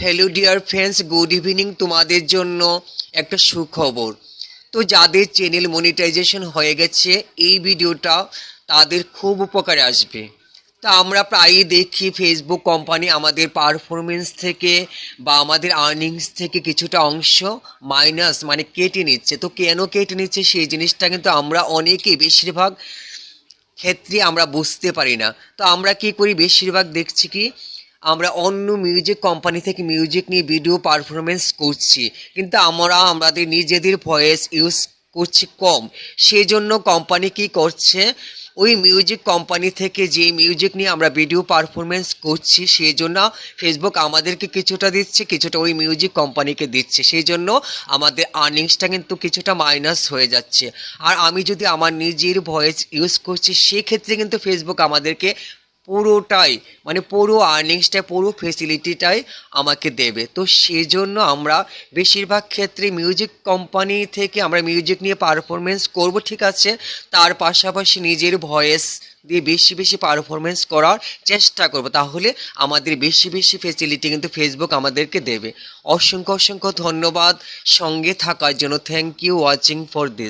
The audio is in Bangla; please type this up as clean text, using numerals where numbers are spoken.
Hello dear friends, good evening. তোমাদের জন্য একটা সুখবর। তো যাদের চ্যানেল মনিটাইজেশন হয়ে গেছে, এই ভিডিওটা তাদের খুব উপকারে আসবে। তা আমরা প্রায়ই দেখি ফেসবুক কোম্পানি আমাদের পারফরমেন্স থেকে বা আমাদের আর্নিংস থেকে কিছুটা অংশ মাইনাস মানে কেটে নিচ্ছে। তো কেন কেটে নিচ্ছে সেই জিনিসটা কিন্তু আমরা অনেকেই বেশিরভাগ ক্ষেত্রে আমরা বুঝতে পারি না। তো আমরা কি করি, বেশিরভাগ দেখছি কি আমরা অন্য মিউজিক কোম্পানি থেকে মিউজিক নিয়ে ভিডিও পারফরমেন্স করছি, কিন্তু আমরা আমাদের নিজেদের ভয়েস ইউজ করছি কম। সেই জন্য কোম্পানি কি করছে, ওই মিউজিক কোম্পানি থেকে যে মিউজিক নিয়ে আমরা ভিডিও পারফরমেন্স করছি সেই জন্য ফেসবুক আমাদেরকে কিছুটা দিচ্ছে, কিছুটা ওই মিউজিক কোম্পানিকে দিচ্ছে। সেই জন্য আমাদের আর্নিংসটা কিন্তু কিছুটা মাইনাস হয়ে যাচ্ছে। আর আমি যদি আমার নিজের ভয়েস ইউজ করছি সেক্ষেত্রে কিন্তু ফেসবুক আমাদেরকে পুরোটাই মানে পুরো আর্নিংসটা পুরো ফেসিলিটিটাই আমাকে দেবে। তো সেজন্য আমরা বেশিরভাগ ক্ষেত্রে মিউজিক কোম্পানি থেকে আমরা মিউজিক নিয়ে পারফরমেন্স করব, ঠিক আছে, তার পাশাপাশি নিজের ভয়েস দিয়ে বেশি বেশি পারফরমেন্স করার চেষ্টা করব, তাহলে আমাদের বেশি বেশি ফেসিলিটি কিন্তু ফেসবুক আমাদেরকে দেবে। অসংখ্য অসংখ্য ধন্যবাদ সঙ্গে থাকার জন্য। Thank you watching for this.